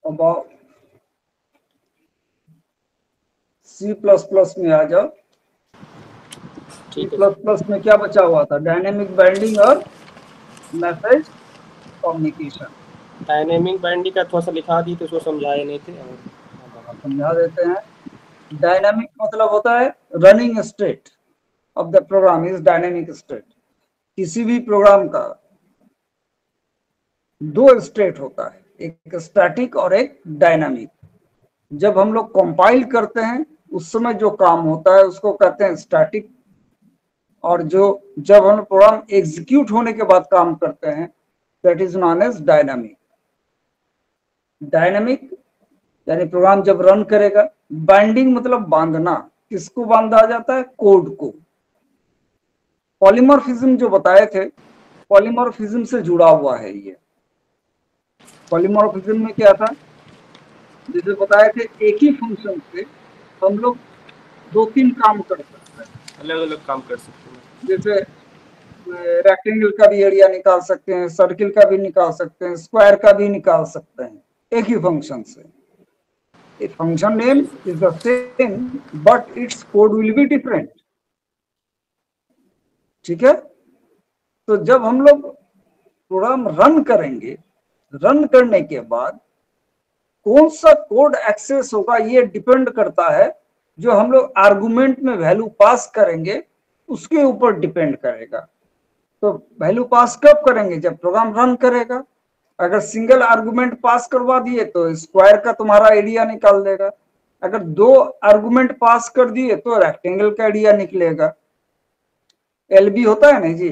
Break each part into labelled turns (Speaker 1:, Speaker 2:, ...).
Speaker 1: अब C++ में आ जाओ। C++ में क्या बचा हुआ था? डायनेमिक बाइंडिंग और मैसेज कम्युनिकेशन।
Speaker 2: डायनेमिक बाइंडिंग का थोड़ा सा लिखा दी तो उसको समझाए नहीं थे।
Speaker 1: समझा देते हैं। डायनेमिक मतलब होता है running state of the program is dynamic state. किसी भी प्रोग्राम का दो स्टेट होता है, एक स्टैटिक और एक डायनामिक। जब हम लोग कंपाइल करते हैं उस समय जो काम होता है उसको कहते हैं स्टैटिक, और जो जब हम प्रोग्राम एग्जीक्यूट होने के बाद काम करते हैं that is known as dynamic. Dynamic यानी प्रोग्राम जब रन करेगा। बाइंडिंग मतलब बांधना। किसको बांधा जाता है? कोड को। पॉलीमॉर्फिज्म जो बताए थे, पॉलीमॉर्फिज्म से जुड़ा हुआ है ये। पॉलीमॉर्फिज्म में क्या था? जैसे बताए थे एक ही फंक्शन से हम लोग दो तीन काम कर सकते हैं,
Speaker 2: अलग अलग काम कर सकते हैं।
Speaker 1: जैसे रेक्टेंगल का भी एरिया निकाल सकते हैं, सर्किल का भी निकाल सकते हैं, स्क्वायर का भी निकाल सकते हैं एक ही फंक्शन से। A function name is the same but its code will be different। ठीक है। तो जब हम लोग प्रोग्राम रन करेंगे, रन करने के बाद कौन सा कोड एक्सेस होगा ये डिपेंड करता है, जो हम लोग आर्गुमेंट में वैल्यू पास करेंगे उसके ऊपर डिपेंड करेगा। तो वैल्यू पास कब करेंगे? जब प्रोग्राम रन करेगा। अगर सिंगल आर्गुमेंट पास करवा दिए तो स्क्वायर का तुम्हारा एरिया निकाल देगा। अगर दो आर्गुमेंट पास कर दिए तो रेक्टेंगल का एरिया निकलेगा। एलबी होता है ना जी,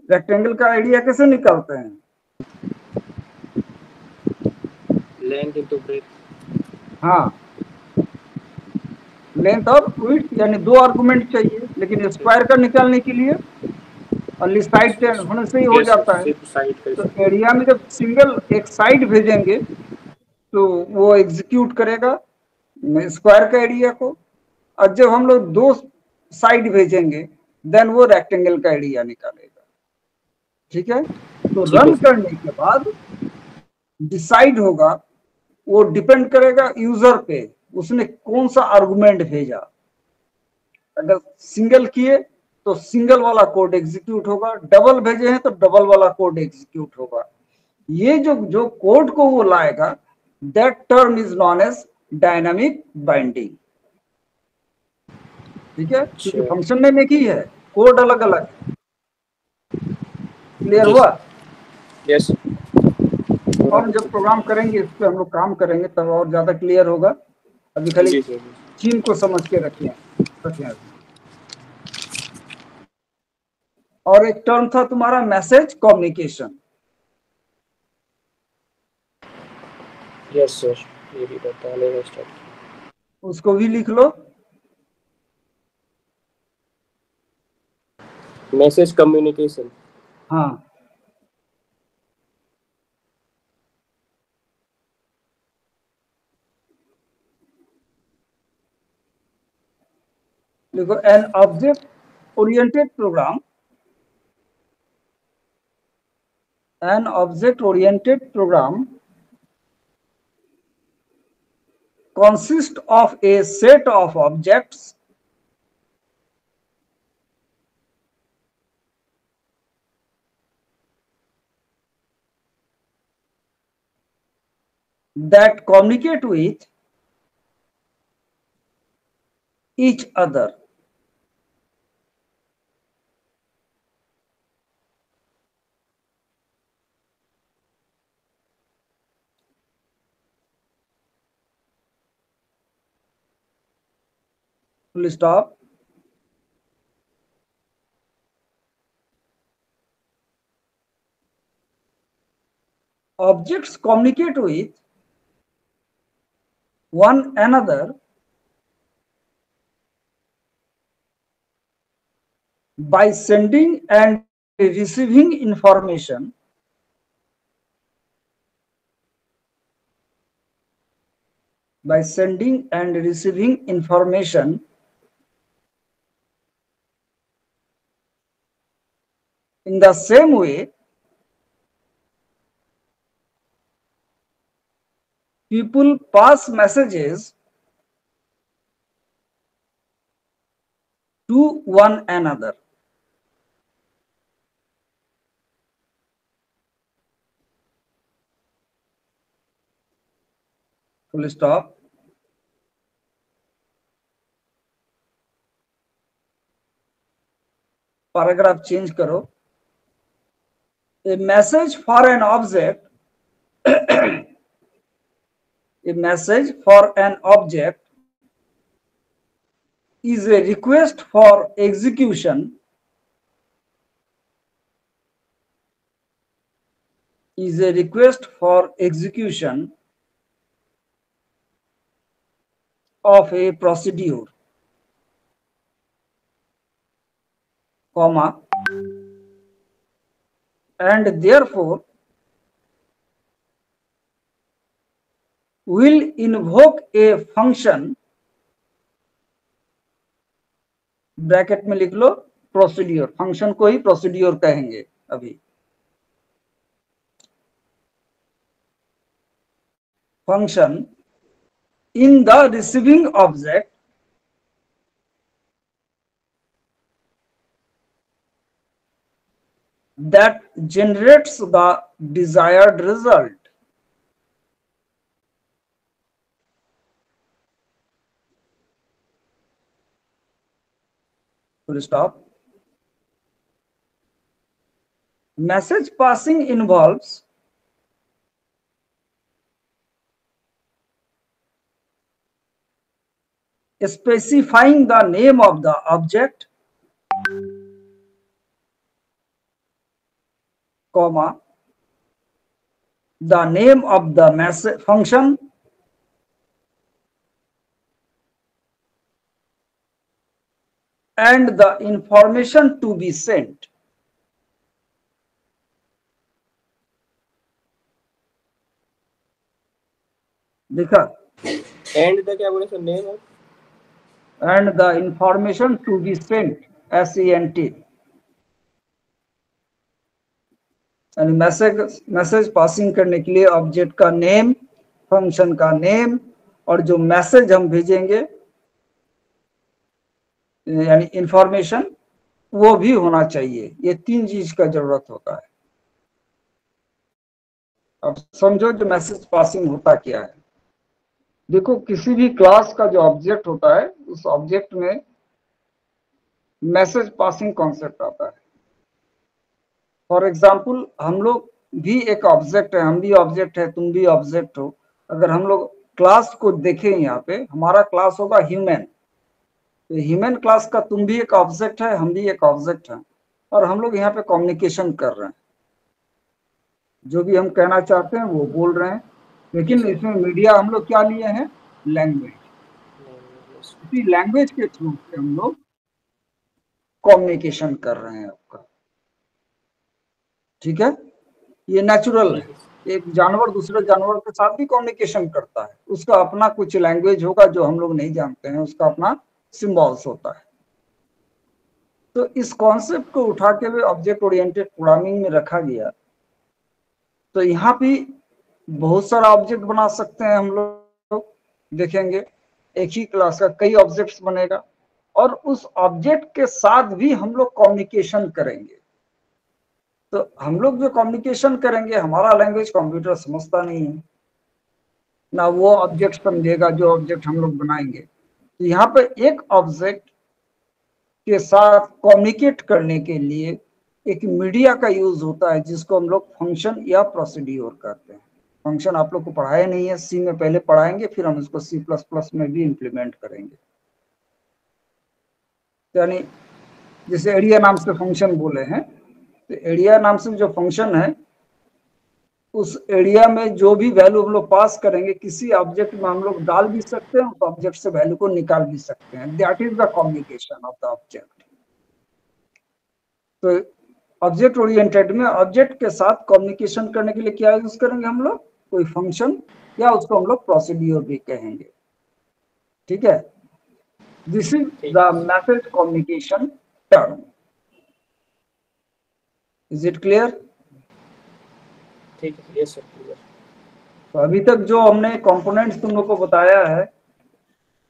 Speaker 1: रेक्टेंगल का एरिया कैसे निकालते हैं?
Speaker 2: Length into breadth.
Speaker 1: हाँ, लेंथ और विड्थ, यानी दो आर्गुमेंट चाहिए, लेकिन स्क्वायर का निकालने के लिए ओनली साइड टेन होने से ही हो जाता है।
Speaker 2: सिर्फ साइड कर
Speaker 1: तो
Speaker 2: सकते
Speaker 1: एरिया में जब सिंगल एक साइड भेजेंगे तो वो एग्जीक्यूट करेगा स्क्वायर का एरिया को, और जब हम लोग दो साइड भेजेंगे देन वो रेक्टेंगल का एरिया निकालेगा। ठीक है। तो
Speaker 2: ठीक है
Speaker 1: रन करने के बाद डिसाइड होगा, वो डिपेंड करेगा यूजर पे, उसने कौन सा आर्गुमेंट भेजा। अगर सिंगल किए तो सिंगल वाला कोड एग्जीक्यूट होगा, डबल भेजे हैं तो डबल वाला कोड एग्जीक्यूट होगा। ये जो जो कोड को वो लाएगा that term is known as dynamic binding. ठीक है, क्योंकि फंक्शन नेम एक ही है, कोड अलग अलग है। क्लियर हुआ?
Speaker 2: यस।
Speaker 1: और जब प्रोग्राम करेंगे इस पे हम लोग काम करेंगे तब और ज्यादा क्लियर होगा। अभी खाली
Speaker 2: जी सर।
Speaker 1: चीन को समझ के रखें। और एक टर्म था तुम्हारा मैसेज कम्युनिकेशन।
Speaker 2: यस सर, ये भी बताने में स्टार्ट।
Speaker 1: उसको भी लिख लो।
Speaker 2: Message communication.
Speaker 1: हाँ, देखो an object oriented program, an object-oriented program consists of a set of objects that communicate with each other. Full stop. Objects communicate with one another by sending and receiving information in the same way people pass messages to one another. Full stop. Paragraph change करो. A message for an object a message for an object is a request for execution of a procedure, comma, and therefore will invoke a function, bracket में लिख लो procedure, function को ही procedure कहेंगे अभी. Function in the receiving object that generates the desired result. Full stop. Message passing involves specifying the name of the object, comma, the name of the message function, and the information to be sent. देखा?
Speaker 2: And the क्या बोले sir, name of
Speaker 1: and the information to be sent, SENT. यानी message passing करने के लिए object का name, function का name और जो मैसेज हम भेजेंगे यानी इंफॉर्मेशन वो भी होना चाहिए. ये तीन चीज का जरूरत होता है. अब समझो जो मैसेज पासिंग होता क्या है. देखो किसी भी क्लास का जो ऑब्जेक्ट होता है उस ऑब्जेक्ट में मैसेज पासिंग कॉन्सेप्ट आता है. फॉर एग्जाम्पल हम लोग भी एक ऑब्जेक्ट है, हम भी ऑब्जेक्ट है, तुम भी ऑब्जेक्ट हो. अगर हम लोग क्लास को देखें यहाँ पे हमारा क्लास होगा ह्यूमन. तो ह्यूमन क्लास का तुम भी एक ऑब्जेक्ट है, हम भी एक ऑब्जेक्ट है और हम लोग यहाँ पे कम्युनिकेशन कर रहे हैं. जो भी हम कहना चाहते हैं वो बोल रहे हैं. लेकिन इसमें मीडिया हम लोग क्या लिए हैं, लैंग्वेज. इसी लैंग्वेज के थ्रू से हम लोग कम्युनिकेशन कर रहे हैं आपका. ठीक है, ये नेचुरल है. एक जानवर दूसरे जानवर के साथ भी कम्युनिकेशन करता है, उसका अपना कुछ लैंग्वेज होगा जो हम लोग नहीं जानते हैं, उसका अपना सिंबल्स होता है. तो इस कॉन्सेप्ट को उठा के भी ऑब्जेक्ट ओरिएंटेड प्रोग्रामिंग में रखा गया. तो यहाँ भी बहुत सारा ऑब्जेक्ट बना सकते हैं हम लोग. देखेंगे एक ही क्लास का कई ऑब्जेक्ट्स बनेगा और उस ऑब्जेक्ट के साथ भी हम लोग कम्युनिकेशन करेंगे. तो हम लोग जो कम्युनिकेशन करेंगे हमारा लैंग्वेज कंप्यूटर समझता नहीं है ना, वो ऑब्जेक्ट समझेगा जो ऑब्जेक्ट हम लोग बनाएंगे. तो यहाँ पे एक ऑब्जेक्ट के साथ कम्युनिकेट करने के लिए एक मीडिया का यूज होता है जिसको हम लोग फंक्शन या प्रोसीड्यूर कहते हैं. फंक्शन आप लोग को पढ़ाया नहीं है, सी में पहले पढ़ाएंगे, फिर हम इसको C++ में भी इंप्लीमेंट करेंगे. यानी जैसे एरिया नाम से फंक्शन बोले हैं, तो एरिया नाम से जो फंक्शन है उस एरिया में जो भी वैल्यू हम लोग पास करेंगे किसी ऑब्जेक्ट में हम लोग डाल भी सकते हैं, उस ऑब्जेक्ट से वैल्यू को निकाल भी सकते हैं. That is the communication of the object. तो ऑब्जेक्ट ओरिएंटेड में ऑब्जेक्ट के साथ कम्युनिकेशन करने के लिए क्या यूज करेंगे हम लोग, कोई फंक्शन या उसको हम लोग प्रोसीड्यूर भी कहेंगे. ठीक है, this is the message communication term. Is it clear?
Speaker 2: ठीक है, यस सर, क्लियर.
Speaker 1: तो अभी तक जो हमने कंपोनेंट्स तुम लोग को बताया है,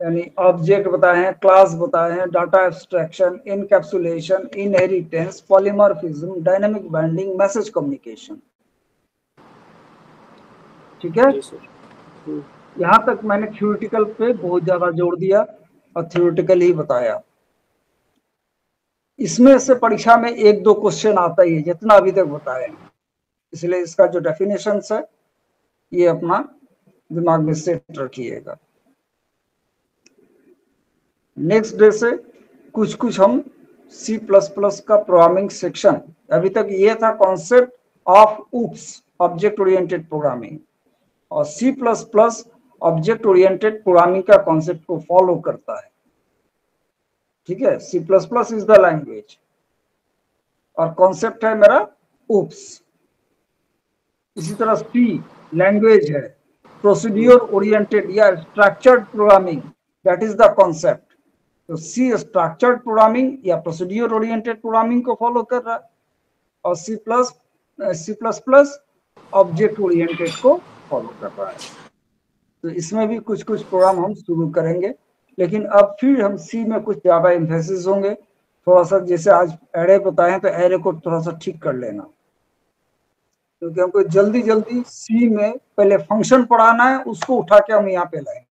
Speaker 1: यानी ऑब्जेक्ट बताए हैं, क्लास बताए हैं, data abstraction, encapsulation, inheritance, polymorphism, dynamic binding, message communication, ठीक है।
Speaker 2: जी सर।
Speaker 1: यहां तक मैंने थ्योरेटिकल पे बहुत ज्यादा जोर दिया और थ्योरेटिकल ही बताया। इसमें से परीक्षा में एक दो क्वेश्चन आता ही है जितना अभी तक बताया, इसलिए इसका जो डेफिनेशन है ये अपना दिमाग में सेट रखिएगा। नेक्स्ट डे से कुछ कुछ हम C++ का प्रोग्रामिंग सेक्शन, अभी तक ये था concept of UPS object oriented programming, और C++ ऑब्जेक्ट ओरिएंटेड प्रोग्रामिंग का कॉन्सेप्ट को फॉलो करता है, ठीक है। C++ इज द लैंग्वेज और कॉन्सेप्ट है मेरा UPS। इसी तरह C लैंग्वेज है, प्रोसीड्यूर ओरिएंटेड या structured programming, that is the concept. तो C स्ट्रक्चर्ड प्रोग्रामिंग या प्रोसीड्यूर ओरिएंटेड प्रोग्रामिंग को फॉलो कर रहा है, और C++ ऑब्जेक्ट ओरिएंटेड को फॉलो कर रहा है। तो इसमें भी कुछ कुछ प्रोग्राम हम शुरू करेंगे, लेकिन अब फिर हम C में कुछ ज्यादा एम्फेसिस होंगे। थोड़ा सा जैसे आज एरे बताए तो एरे को थोड़ा सा ठीक कर लेना, क्योंकि हमको जल्दी जल्दी C में पहले फंक्शन पढ़ाना है, उसको उठा के हम यहाँ पे लाएंगे,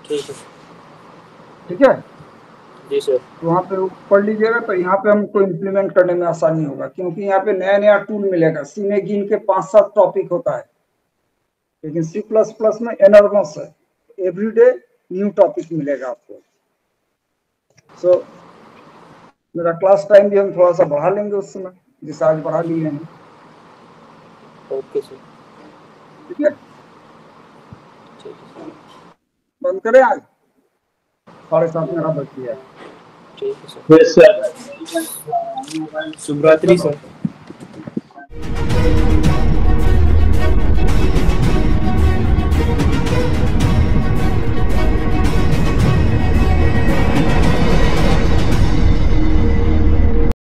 Speaker 2: ठीक है।
Speaker 1: ठीक है।
Speaker 2: जी सर।
Speaker 1: तो वहाँ पे पढ़ लीजिएगा, तो यहाँ पे हमको इम्प्लीमेंट करने में आसानी होगा, क्योंकि यहाँ पे नया नया टूल मिलेगा। C में गिन के 5-7 टॉपिक होता है, लेकिन C++ में एनॉर्मस है, एवरीडे न्यू टॉपिक मिलेगा आपको। सो मेरा क्लास टाइम भी हम थोड़ा सा बढ़ा लेंगे उस समय, जैसे आज बढ़ा लिए हैं,
Speaker 2: ओके सर।
Speaker 1: ठीक है।
Speaker 2: ठीक है सर।
Speaker 1: बंद करें आज, 7:30 मेरा बच गया।
Speaker 2: ठीक है सर। शुभ रात्रि सर।